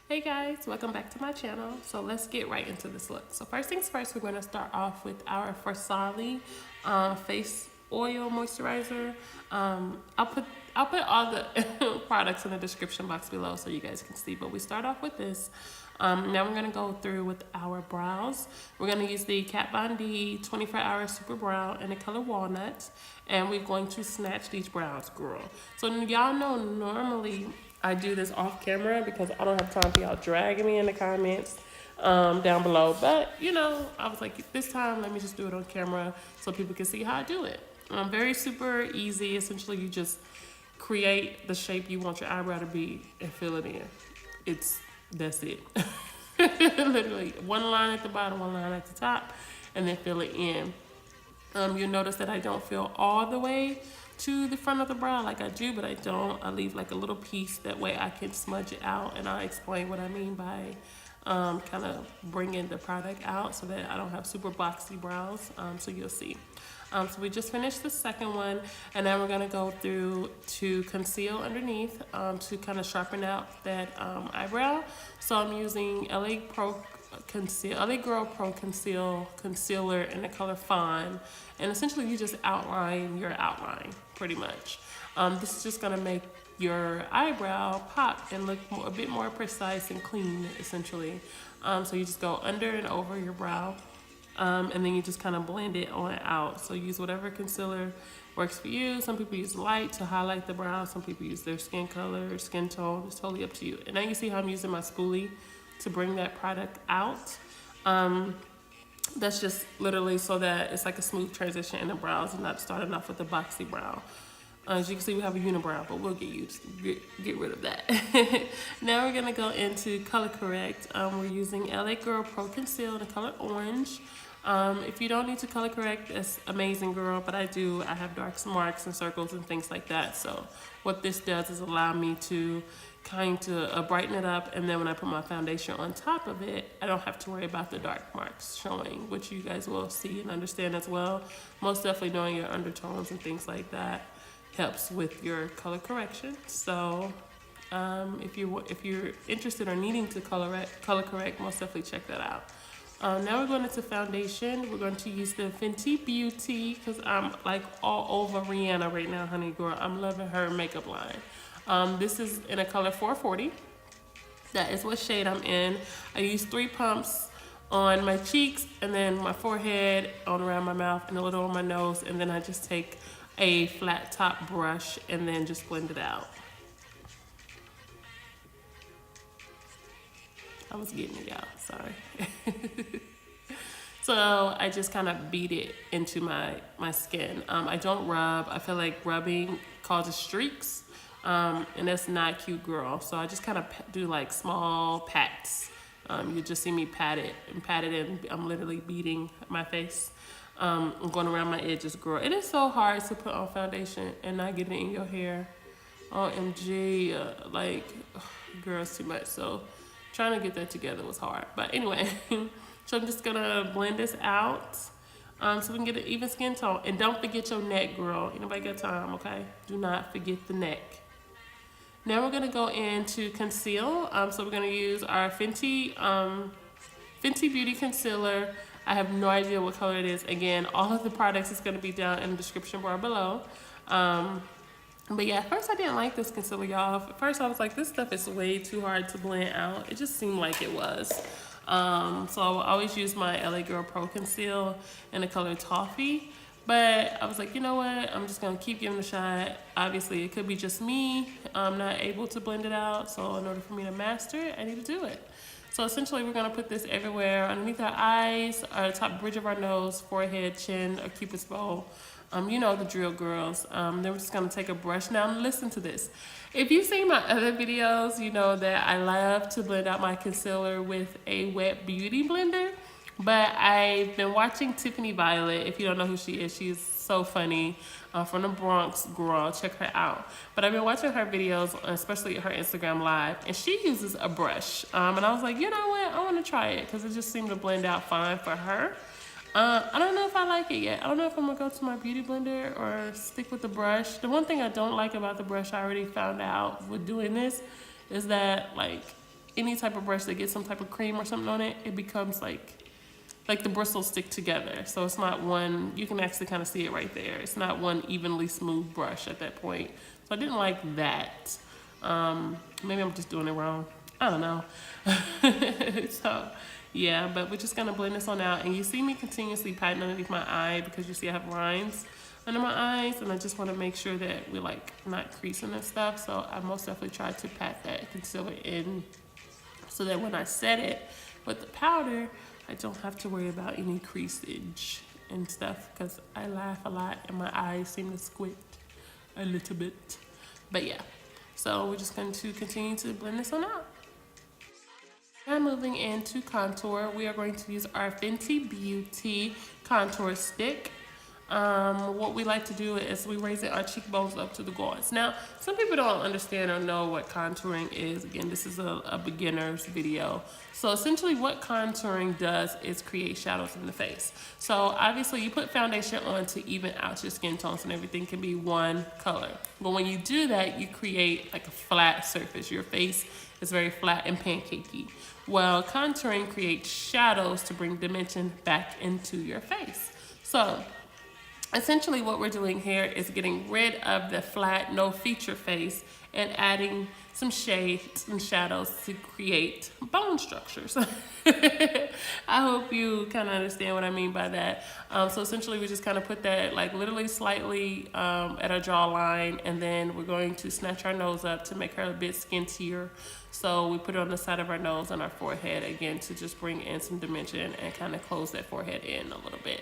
Hey guys, welcome back to my channel. So let's get right into this look. So first things first, we're going to start off with our Farsali face oil moisturizer. I'll put all the products in the description box below so you guys can see, but we start off with this. Now we're going to go through with our brows. We're going to use the Kat Von D 24-hour Super Brow in the color Walnut, and we're going to snatch these brows, girl. So y'all know normally I do this off camera because I don't have time for y'all dragging me in the comments down below. But, you know, I was like, this time, let me just do it on camera so people can see how I do it. Very super easy. Essentially, you just create the shape you want your eyebrow to be and fill it in. That's it. Literally, one line at the bottom, one line at the top, and then fill it in. You'll notice that I don't fill all the way to the front of the brow like I do, but I don't. I leave like a little piece, that way I can smudge it out, and I'll explain what I mean by kind of bringing the product out so that I don't have super boxy brows, so you'll see. So we just finished the second one, and now we're going to go through to conceal underneath to kind of sharpen out that eyebrow. So I'm using LA Girl Pro Concealer in the color Fawn, and essentially you just outline your outline pretty much. This is just going to make your eyebrow pop and look a bit more precise and clean, essentially. So you just go under and over your brow, and then you just kind of blend it on out. So use whatever concealer works for you. Some people use light to highlight the brow. Some people use their skin color, skin tone. It's totally up to you. And now you see how I'm using my spoolie to bring that product out. That's just literally so that it's like a smooth transition in the brows and not starting off with a boxy brow. As you can see, we have a unibrow, but we'll get rid of that. Now we're gonna go into color correct. We're using LA Girl Pro Conceal in the color Orange. If you don't need to color correct, that's amazing, girl, but I do. I have dark marks and circles and things like that. So what this does is allow me to kind of brighten it up, and then when I put my foundation on top of it, I don't have to worry about the dark marks showing, which you guys will see and understand as well. Most definitely knowing your undertones and things like that helps with your color correction. So if you're interested or needing to color correct, most definitely check that out. Now we're going into foundation. We're going to use the Fenty Beauty because I'm like all over Rihanna right now, honey girl. I'm loving her makeup line. This is in a color 440. That is what shade I'm in. I use 3 pumps on my cheeks, and then my forehead, on around my mouth, and a little on my nose, and then I just take a flat top brush and then just blend it out. I was getting it, y'all, sorry. So I just kind of beat it into my skin. I don't rub. I feel like rubbing causes streaks, and that's not cute, girl. So I just kind of do like small pats. You just see me pat it, and I'm literally beating my face. I'm going around my edges, girl. It is so hard to put on foundation and not get it in your hair. OMG, like, girl, it's too much. So trying to get that together was hard. But anyway, so I'm just gonna blend this out so we can get an even skin tone. And don't forget your neck, girl. Anybody got time, okay? Do not forget the neck. Now we're gonna go into conceal. So we're gonna use our Fenty Beauty Concealer. I have no idea what color it is. Again, all of the products is gonna be down in the description bar below. But yeah, at first I didn't like this concealer, y'all. At first I was like, this stuff is way too hard to blend out. It just seemed like it was. So I always use my LA Girl Pro Conceal in the color Toffee. But I was like, you know what? I'm just gonna keep giving it a shot. Obviously, it could be just me. I'm not able to blend it out. So in order for me to master it, I need to do it. So essentially, we're gonna put this everywhere, underneath our eyes, our top bridge of our nose, forehead, chin, or cupid's bow. You know the drill, girls. Then we're just gonna take a brush. Now listen to this. If you've seen my other videos, you know that I love to blend out my concealer with a wet beauty blender. But I've been watching Tiffany Violet. If you don't know who she is, she's so funny, from the Bronx, girl. Check her out. But I've been watching her videos, especially her Instagram Live, and she uses a brush. And I was like, you know what? I want to try it because it just seemed to blend out fine for her. I don't know if I like it yet. I don't know if I'm gonna go to my beauty blender or stick with the brush. The one thing I don't like about the brush, I already found out with doing this, is that like any type of brush that gets some type of cream or something on it, it becomes like the bristles stick together. So it's not one, you can actually kind of see it right there. It's not one evenly smooth brush at that point. So I didn't like that. Maybe I'm just doing it wrong. I don't know. So yeah, but we're just gonna blend this on out. And you see me continuously patting underneath my eye because you see I have lines under my eyes, and I just want to make sure that we're like not creasing and stuff. So I most definitely try to pat that concealer in so that when I set it with the powder, I don't have to worry about any creasage and stuff, because I laugh a lot and my eyes seem to squint a little bit. But yeah, so we're just going to continue to blend this on out. Now moving into contour, we are going to use our Fenty Beauty contour stick. What we like to do is we raise our cheekbones up to the gauze. Now, some people don't understand or know what contouring is. Again, this is a beginner's video. So essentially what contouring does is create shadows in the face. So obviously you put foundation on to even out your skin tones and everything can be one color. But when you do that, you create like a flat surface. Your face is very flat and pancakey. Well, contouring creates shadows to bring dimension back into your face. So essentially what we're doing here is getting rid of the flat, no feature face and adding some shades and shadows to create bone structures. I hope you kind of understand what I mean by that. So essentially we just kind of put that like literally slightly at our jawline, and then we're going to snatch our nose up to make her a bit skintier. So we put it on the side of our nose and our forehead again to just bring in some dimension and kind of close that forehead in a little bit.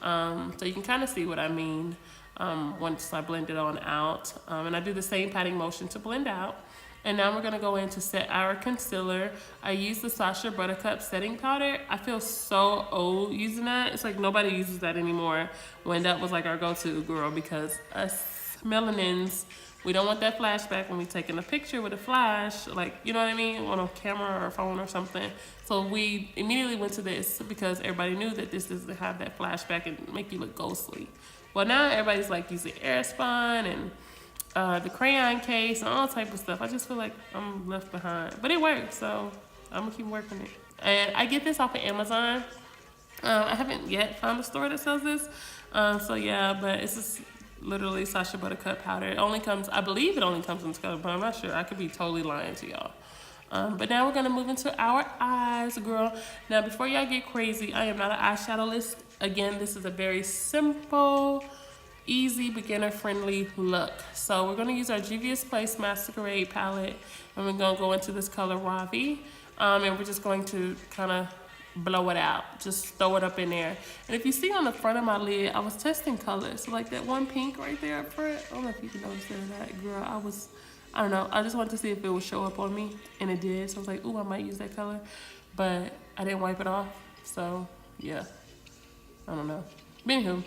So you can kind of see what I mean once I blend it on out. And I do the same patting motion to blend out. And now we're going to go in to set our concealer. I use the Sacha Buttercup Setting Powder. I feel so old using that. It's like nobody uses that anymore, when that was like our go-to, girl, because us melanins, we don't want that flashback when we're taking a picture with a flash, like, you know what I mean, on a camera or a phone or something. So we immediately went to this because everybody knew that this doesn't have that flashback and make you look ghostly. Well, now everybody's like using Airspun and the crayon case and all type of stuff. I just feel like I'm left behind, but it works, so I'm gonna keep working it. And I get this off of Amazon. I haven't yet found a store that sells this, so yeah, but it's just literally Sacha Buttercup powder. It only comes, I believe it only comes in this color, but I'm not sure. I could be totally lying to y'all. But now we're gonna move into our eyes, girl. Now before y'all get crazy, I am not an eyeshadowist. Again, this is a very simple, easy, beginner-friendly look. So we're gonna use our Juvias Place Masquerade palette, and we're gonna go into this color Ravi, and we're just going to kind of blow it out, just throw it up in there. And if you see on the front of my lid, I was testing colors. So like that one pink right there up front, I don't know if you can notice that or not, girl. I don't know, I just wanted to see if it would show up on me, and it did. So I was like, ooh, I might use that color, but I didn't wipe it off. So yeah, I don't know. Anywho,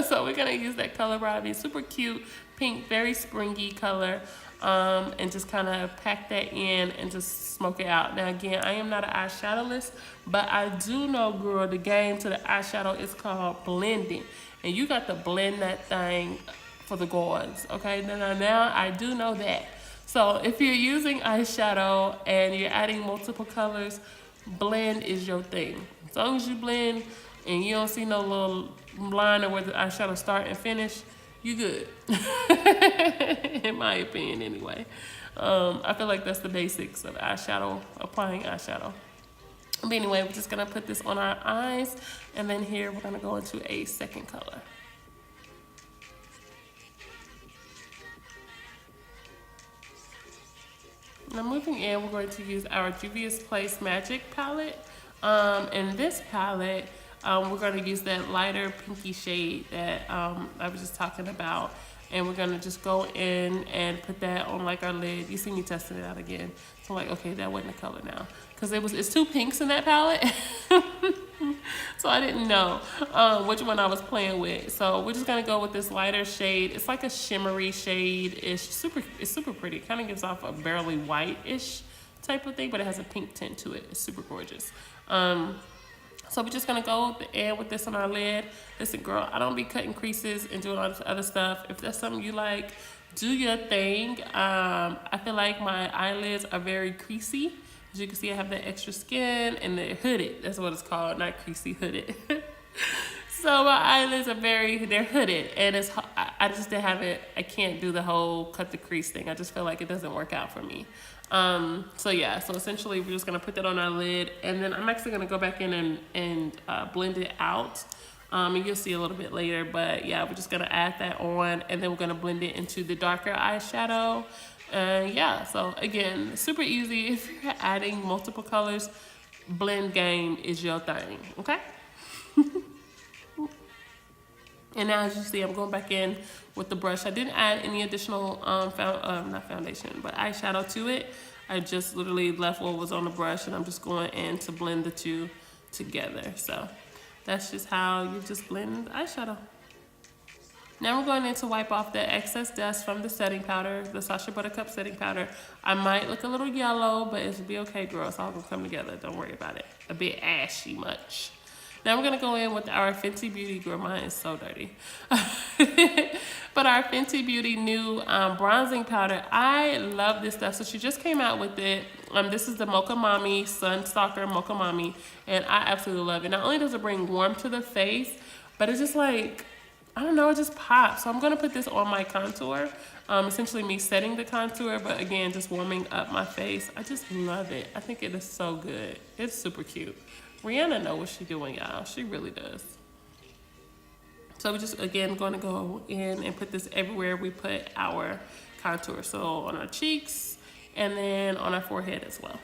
so we're gonna use that color Ravi, super cute pink, very springy color, and just kind of pack that in and just smoke it out. Now again, I am not an eyeshadowist, but I do know, girl, the game to the eyeshadow is called blending, and you got to blend that thing for the gauze. Okay, now I do know that. So if you're using eyeshadow and you're adding multiple colors, blend is your thing. As long as you blend and you don't see no little line of where the eyeshadow start and finish, you good. In my opinion, anyway. I feel like that's the basics of eyeshadow, applying eyeshadow. But anyway, we're just gonna put this on our eyes, and then here we're gonna go into a second color. Now moving in, we're going to use our Juvias Place Magic palette. In this palette, we're going to use that lighter pinky shade that I was just talking about, and we're going to just go in and put that on like our lid. You see me testing it out again, so I'm like, okay, that wasn't the color now, because it's two pinks in that palette. So I didn't know which one I was playing with. So we're just gonna go with this lighter shade. It's like a shimmery shade. It's super pretty. It kind of gives off a barely white-ish type of thing, but it has a pink tint to it. It's super gorgeous. So we're just gonna go in with this on our lid. Listen, girl, I don't be cutting creases and doing all this other stuff. If that's something you like, Do your thing. I feel like my eyelids are very creasy. As you can see, I have that extra skin and they're hooded. That's what it's called, not creasy, hooded. So my eyelids are they're hooded, and I just haven't, I can't do the whole cut the crease thing. I just feel like it doesn't work out for me. So yeah, so essentially we're just gonna put that on our lid, and then I'm actually gonna go back in and blend it out. And you'll see a little bit later, but yeah, we're just gonna add that on, and then we're gonna blend it into the darker eyeshadow. And yeah, so again, super easy. If you're adding multiple colors, blend game is your thing, okay? And now as you see, I'm going back in with the brush. I didn't add any additional, not foundation, but eyeshadow to it. I just literally left what was on the brush, and I'm just going in to blend the two together. So that's just how you just blend eyeshadow. Now we're going in to wipe off the excess dust from the setting powder, the Sacha Buttercup setting powder. I might look a little yellow, but it'll be okay, girl. It's all gonna come together. Don't worry about it. A bit ashy much. Now we're gonna go in with our Fenty Beauty, girl, mine is so dirty. But our Fenty Beauty new bronzing powder. I love this stuff. So she just came out with it. This is the Mocha Mami Sun Stalk'r Mocha Mami, and I absolutely love it. Not only does it bring warmth to the face, but it's just like, I don't know, it just pops. So I'm gonna put this on my contour. Essentially me setting the contour, but again, just warming up my face. I just love it. I think it is so good. It's super cute. Rihanna knows what she's doing, y'all. She really does. So we're just, again, going to go in and put this everywhere we put our contour. So on our cheeks and then on our forehead as well.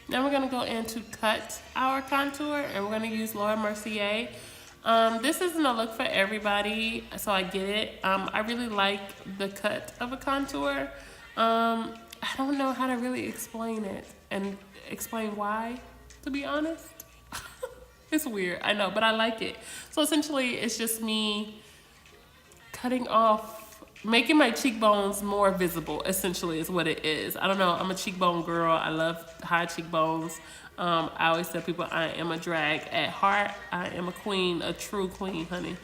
Now we're going to go in to cut our contour, and we're going to use Mercier. This isn't a look for everybody, so I get it. I really like the cut of a contour. I don't know how to really explain it and explain why, to be honest. It's weird, I know, but I like it. So essentially, it's just me cutting off, making my cheekbones more visible, essentially, is what it is. I don't know, I'm a cheekbone girl. I love high cheekbones. I always tell people I am a drag at heart. I am a queen, a true queen, honey.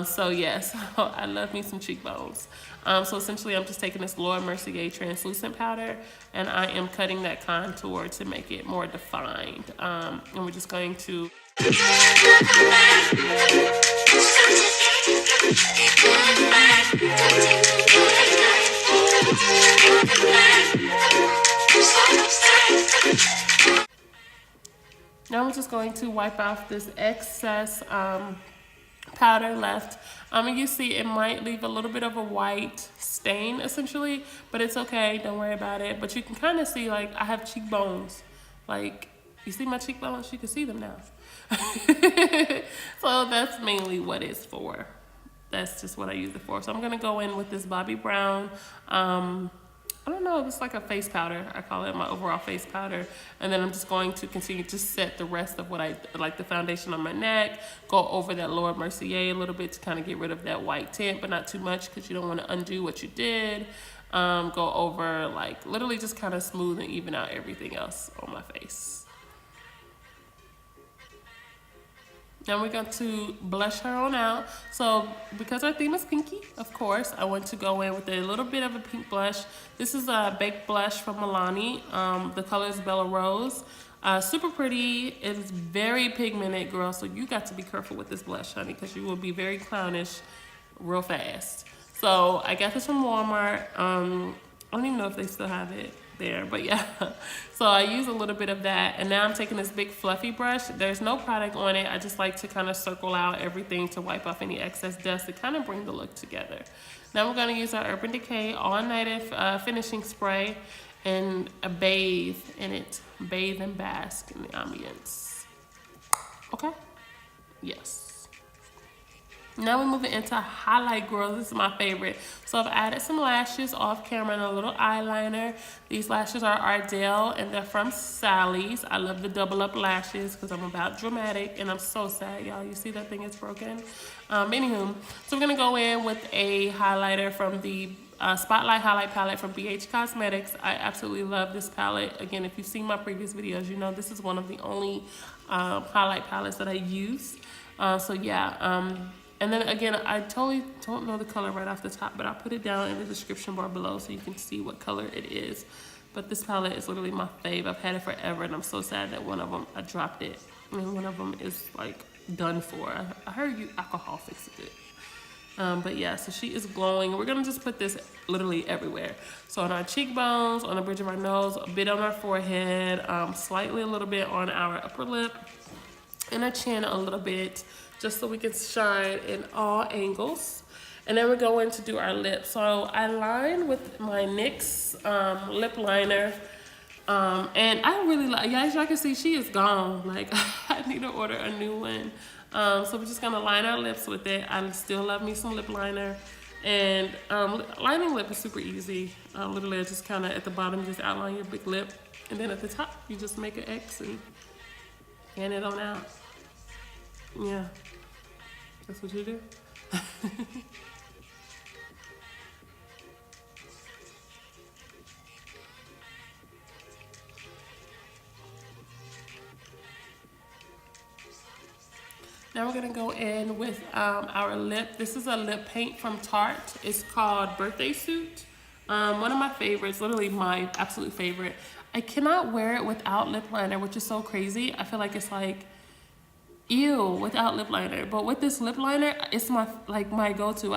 So yes, I love me some cheekbones. So essentially I'm just taking this Mercier translucent powder, and I am cutting that contour to make it more defined. And we're just going to... Now I'm just going to wipe off this excess powder left. And you see it might leave a little bit of a white stain essentially, but it's okay, don't worry about it. But you can kind of see, like, I have cheekbones. Like, you see my cheekbones? You can see them now. So that's mainly what it's for. That's just what I use it for. So I'm gonna go in with this Bobbi Brown, I don't know, it's like a face powder. I call it my overall face powder. And then I'm just going to continue to set the rest of what I like, the foundation on my neck, go over that lower Mercier a little bit to kind of get rid of that white tint, but not too much because you don't want to undo what you did. Go over, like, literally just kind of smooth and even out everything else on my face. Now we're going to blush her on out. So because our theme is pinky, of course, I want to go in with a little bit of a pink blush. This is a baked blush from Milani. The color is Bella Rose. Super pretty. It's very pigmented, girl. So you got to be careful with this blush, honey, because you will be very clownish real fast. So I got this from Walmart. I don't even know if they still have it there, but yeah. So I use a little bit of that, and now I'm taking this big fluffy brush. There's no product on it. I just like to kind of circle out everything to wipe off any excess dust to kind of bring the look together. Now we're going to use our Urban Decay All Night finishing spray and bathe in it. Bathe and bask in the ambience. Okay? Yes. Now we're moving into highlight, girls. This is my favorite. So I've added some lashes off camera and a little eyeliner. These lashes are Ardell, and they're from Sally's. I love the double up lashes because I'm about dramatic, and I'm so sad, y'all. You see that thing is broken? Anywho, so we're going to go in with a highlighter from the Spotlight Highlight Palette from BH Cosmetics. I absolutely love this palette. Again, if you've seen my previous videos, you know this is one of the only highlight palettes that I use. So yeah, and then again, I totally don't know the color right off the top, but I'll put it down in the description bar below so you can see what color it is. But this palette is literally my fave. I've had it forever, and I'm so sad that one of them, I dropped it. And one of them is like done for. I heard alcohol fixed it. But yeah, so she is glowing. We're gonna just put this literally everywhere. So on our cheekbones, on the bridge of our nose, a bit on our forehead, slightly a little bit on our upper lip, and our chin a little bit, just so we can shine in all angles. And then we're going to do our lips. So I line with my NYX lip liner. And I really like, yeah, as y'all can see, she is gone. Like, I need to order a new one. So we're just gonna line our lips with it. I still love me some lip liner. And lining lip is super easy. Literally, just kind of at the bottom, just outline your big lip. And then at the top, you just make an X and fan it on out. Yeah, that's what you do. Now we're gonna go in with our lip. This is a lip paint from Tart. It's called Birthday Suit. One of my favorites, literally my absolute favorite. I cannot wear it without lip liner, which is so crazy. I feel like it's like, ew, without lip liner. But with this lip liner, it's my go-to.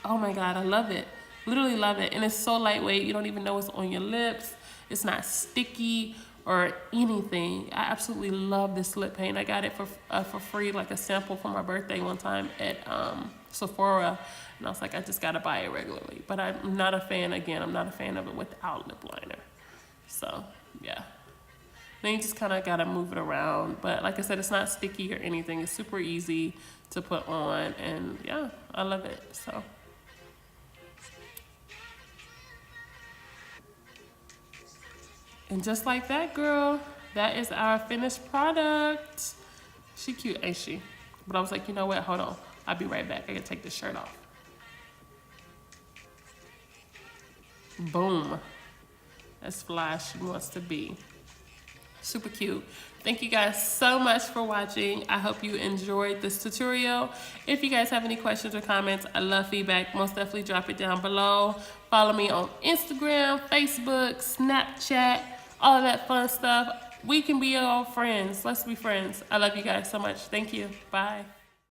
Oh my God, I love it. Literally love it. And it's so lightweight, you don't even know it's on your lips. It's not sticky or anything. I absolutely love this lip paint. I got it for free, like a sample for my birthday one time at Sephora, and I was like, I just gotta buy it regularly. But I'm not a fan, again, I'm not a fan of it without lip liner. So yeah, then you just kind of gotta move it around. But like I said, it's not sticky or anything. It's super easy to put on, and yeah, I love it. So. And just like that, girl, that is our finished product. She cute, ain't she? But I was like, you know what? Hold on. I'll be right back. I gotta take this shirt off. Boom. That's fly she wants to be. Super cute. Thank you guys so much for watching. I hope you enjoyed this tutorial. If you guys have any questions or comments, I love feedback. Most definitely drop it down below. Follow me on Instagram, Facebook, Snapchat, all of that fun stuff. We can be all friends. Let's be friends. I love you guys so much. Thank you. Bye.